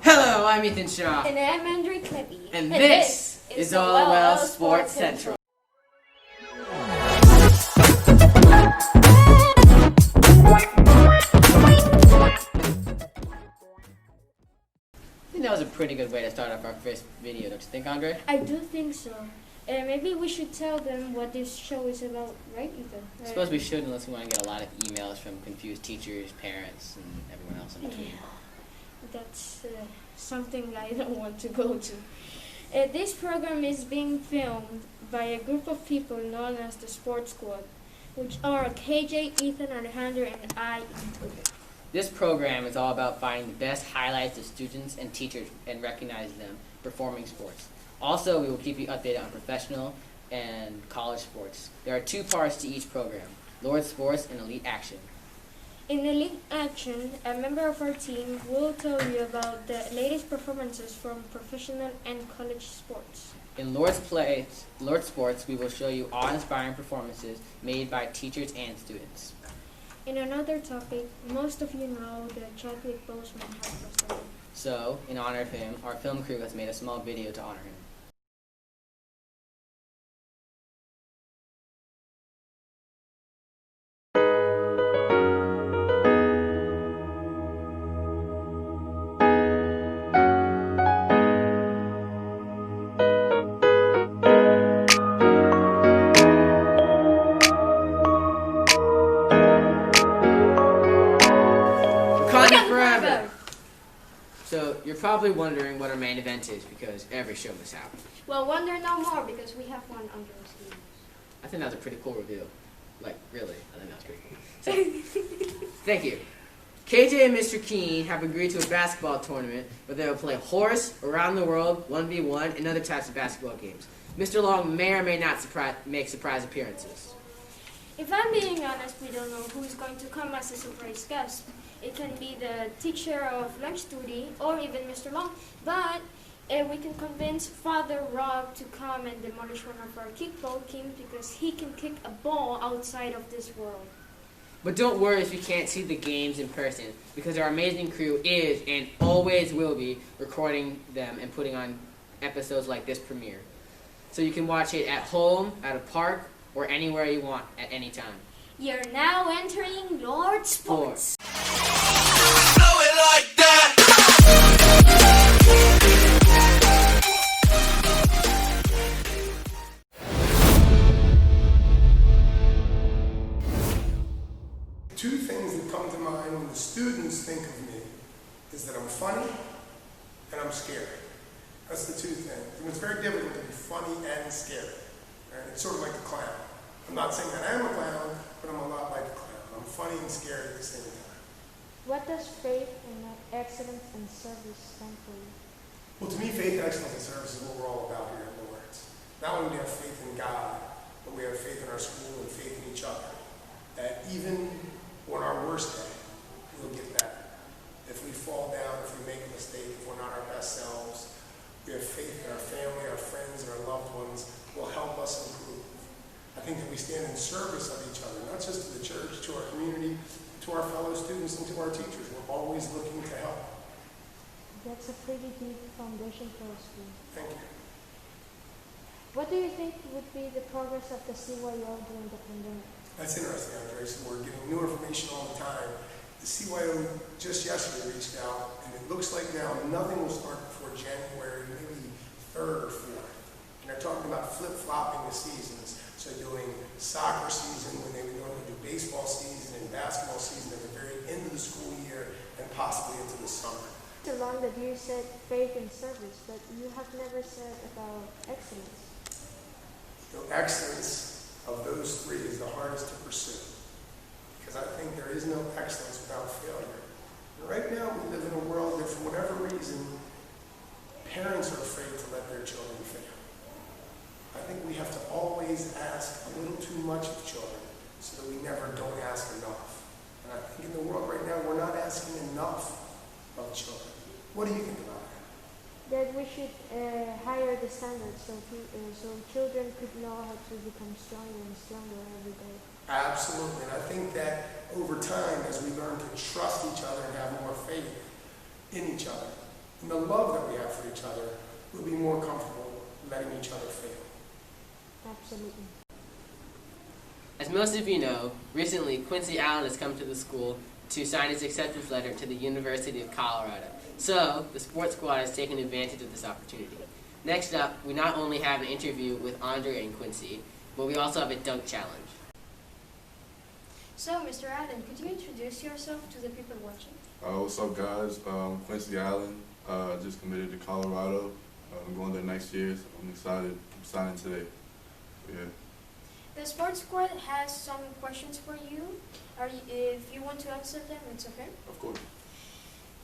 Hello, I'm Ethan Shaw. And I'm Andre Klebby. And this is OLL Sports Central. I think that was a pretty good way to start off our first video, don't you think, Andre? I do think so. Maybe we should tell them what this show is about, right, Ethan? I suppose we should, unless we want to get a lot of emails from confused teachers, parents, and everyone else in between. Yeah, that's something I don't want to go to. This program is being filmed by a group of people known as the Sports Squad, which are KJ, Ethan, Alejandro, and I. This program is all about finding the best highlights of students and teachers and recognize them performing sports. Also, we will keep you updated on professional and college sports. There are two parts to each program, Lord Sports and Elite Action. In Elite Action, a member of our team will tell you about the latest performances from professional and college sports. In Lord Sports, we will show you awe-inspiring performances made by teachers and students. In another topic, most of you know that Chadwick Boseman has passed away. So, in honor of him, our film crew has made a small video to honor him. Forever. So, you're probably wondering what our main event is because every show must happen. Well, wonder no more because we have one under our sleeves. I think that was a pretty cool reveal. Like, really, I think that was pretty cool. So, thank you. KJ and Mr. Keene have agreed to a basketball tournament where they will play horse, around the world, 1v1, and other types of basketball games. Mr. Long may or may not make surprise appearances. If I'm being honest, we don't know who's going to come as a surprise guest. It can be the teacher of lunch duty or even Mr. Long, but we can convince Father Rob to come and demolish one of our kickball teams because he can kick a ball outside of this world. But don't worry if you can't see the games in person, because our amazing crew is and always will be recording them and putting on episodes like this premiere. So you can watch it at home, at a park, or anywhere you want at any time. You're now entering Lord Sports. Two things that come to mind when the students think of me is that I'm funny and I'm scary. That's the two things. And it's very difficult to be funny and scary. Right? It's sort of like a clown. I'm not saying that I am a clown, but I'm a lot like a clown. I'm funny and scary at the same time. What does faith and excellence and service stand for you? Well, to me, faith, excellence, and service is what we're all about here at Lawrence. Not only do we have faith in God, but we have faith in our school and faith in each other. That even on our worst day, we'll get better. If we fall down, if we make a mistake, if we're not our best selves, we have faith in our family, our friends, and our loved ones will help us improve. I think that we stand in service of each other, not just to the church, to our community, to our fellow students, and to our teachers. We're always looking to help. That's a pretty deep foundation for a school. Thank you. What do you think would be the progress of the CYO during the pandemic? That's interesting, Andre. So we're getting new information all the time. The CYO just yesterday reached out, and it looks like now nothing will start before January, maybe 3rd or 4th. And they're talking about flip-flopping the seasons. So doing soccer season when they would normally do baseball season and basketball season at the very end of the school year and possibly into the summer. So long that you said faith and service, but you have never said about excellence. The excellence of those three is the hardest to pursue. Because I think there is no excellence without failure. And right now we live in a world that for whatever reason, parents are afraid to let their children fail. I think we have to always ask a little too much of children so that we never don't ask enough. And I think in the world right now, we're not asking enough of children. What do you think about that? That we should higher the standards so children could know how to become stronger and stronger every day. Absolutely. And I think that over time, as we learn to trust each other and have more faith in each other, and the love that we have for each other, we'll be more comfortable letting each other fail. Absolutely. As most of you know, recently Quincy Allen has come to the school to sign his acceptance letter to the University of Colorado. So, the sports squad has taken advantage of this opportunity. Next up, we not only have an interview with Andre and Quincy, but we also have a dunk challenge. So, Mr. Allen, could you introduce yourself to the people watching? What's up, guys? Quincy Allen, just committed to Colorado. I'm going there next year, so I'm excited. I'm signing today. Yeah. The sports squad has some questions for you. If you want to answer them, it's okay. Of course.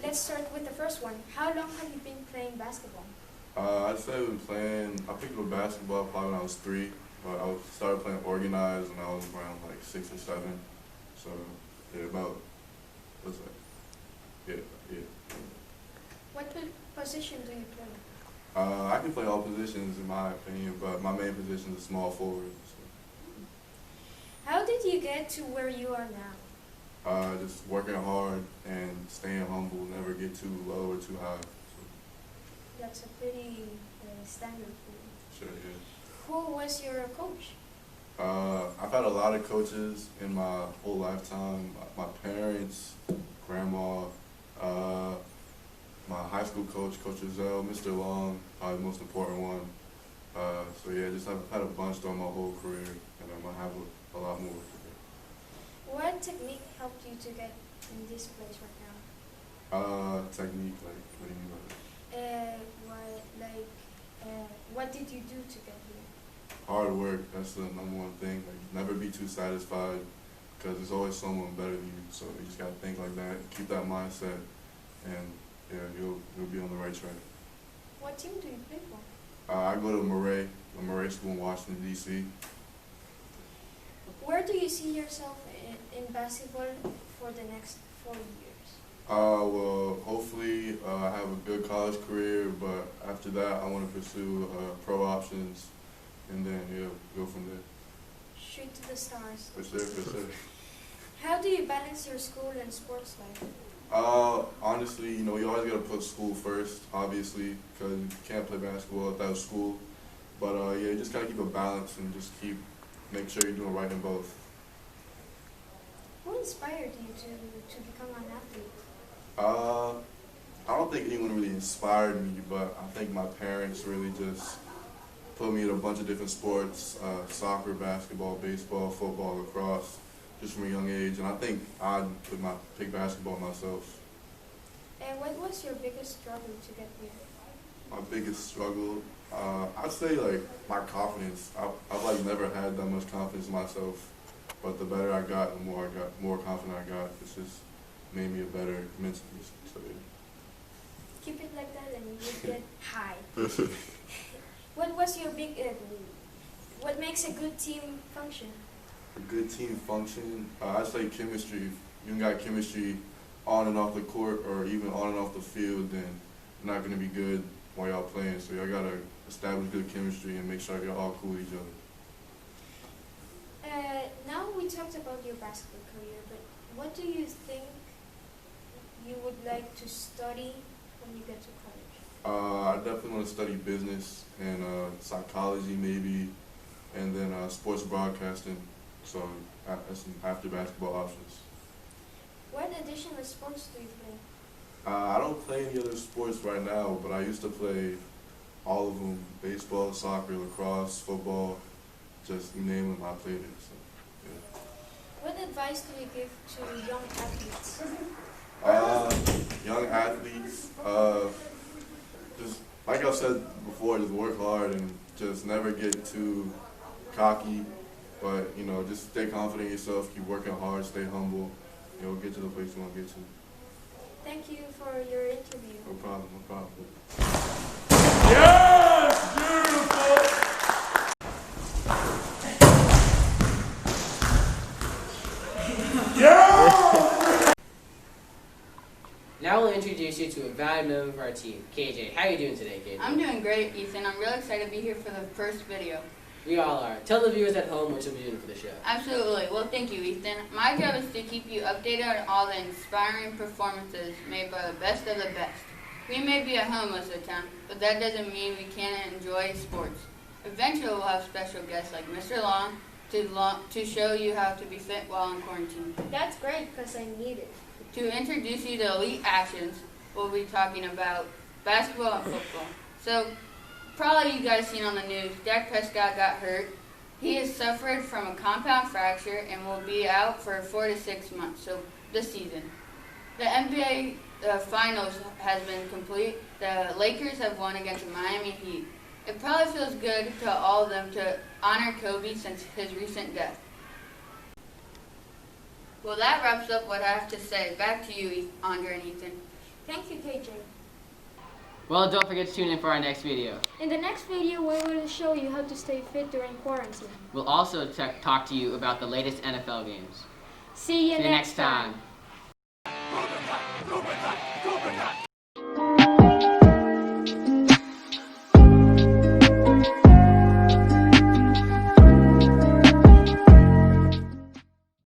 Let's start with the first one. How long have you been playing basketball? I'd say I've been playing, I picked up basketball probably when I was 3, but I started playing organized when I was around like 6 or 7. So, yeah, about, what's that? Yeah. What position do you play? I can play all positions in my opinion, but my main position is small forward. So. How did you get to where you are now? Just working hard and staying humble, never get too low or too high. So. That's a pretty standard for you. Sure, yeah. Who was your coach? I've had a lot of coaches in my whole lifetime. My parents, grandma, my high school coach, Coach Rizzo, Mr. Long, probably the most important one. So yeah, just I've had a bunch throughout my whole career, and I'm gonna have a lot more. What technique helped you to get in this place right now? Technique, like, what do you mean by that? What did you do to get here? Hard work, that's the #1 thing. Like, never be too satisfied, because there's always someone better than you. So you just gotta think like that, keep that mindset, and yeah, you'll be on the right track. What team do you play for? I go to Murray School in Washington, D.C. Where do you see yourself in basketball for the next 4 years? Well, hopefully I have a good college career, but after that I want to pursue pro options, and then go from there. Shoot to the stars. For sure. How do you balance your school and sports life? Honestly, you always got to put school first, obviously, because you can't play basketball without school. But yeah, you just got to keep a balance and just make sure you're doing right in both. Who inspired you to become an athlete? I don't think anyone really inspired me, but I think my parents really just put me in a bunch of different sports, soccer, basketball, baseball, football, lacrosse, just from a young age. And I think I'd pick basketball myself. And what was your biggest struggle to get here? My biggest struggle, I'd say like my confidence. I've like never had that much confidence in myself, but the better I got, the more confident I got. It's just made me a better mentally. So yeah. Keep it like that and you get high. What was your what makes a good team function? A good team function, I'd say chemistry. If you got chemistry on and off the court, or even on and off the field, then you're not going to be good while y'all playing. So y'all got to establish good chemistry and make sure you're all cool with each other. Now we talked about your basketball career, but what do you think you would like to study when you get to college? I definitely want to study business and psychology maybe, and then sports broadcasting. So that's some after basketball options. What additional sports do you play? I don't play any other sports right now, but I used to play all of them: baseball, soccer, lacrosse, football, just you name them, I played it. So, yeah. What advice do you give to young athletes? Young athletes, just like I said before, just work hard and just never get too cocky. But just stay confident in yourself, keep working hard, stay humble. You'll get to the place you want to get to. Thank you for your interview. No problem, no problem. Yes! Beautiful! Yeah! Now we'll introduce you to a valued member of our team, KJ. How are you doing today, KJ? I'm doing great, Ethan. I'm really excited to be here for the first video. We all are. Tell the viewers at home what you'll be doing for the show. Absolutely. Well, thank you, Ethan. My job is to keep you updated on all the inspiring performances made by the best of the best. We may be at home most of the time, but that doesn't mean we can't enjoy sports. Eventually we'll have special guests like Mr. Long to show you how to be fit while in quarantine. That's great because I need it. To introduce you to Elite Actions, we'll be talking about basketball and football. So, probably you guys seen on the news, Dak Prescott got hurt. He has suffered from a compound fracture and will be out for 4 to 6 months, so this season. The NBA Finals has been complete. The Lakers have won against the Miami Heat. It probably feels good to all of them to honor Kobe since his recent death. Well, that wraps up what I have to say. Back to you, Andre and Ethan. Thank you, KJ. Well, don't forget to tune in for our next video. In the next video, we will show you how to stay fit during quarantine. We'll also talk to you about the latest NFL games. See you See you next time. time.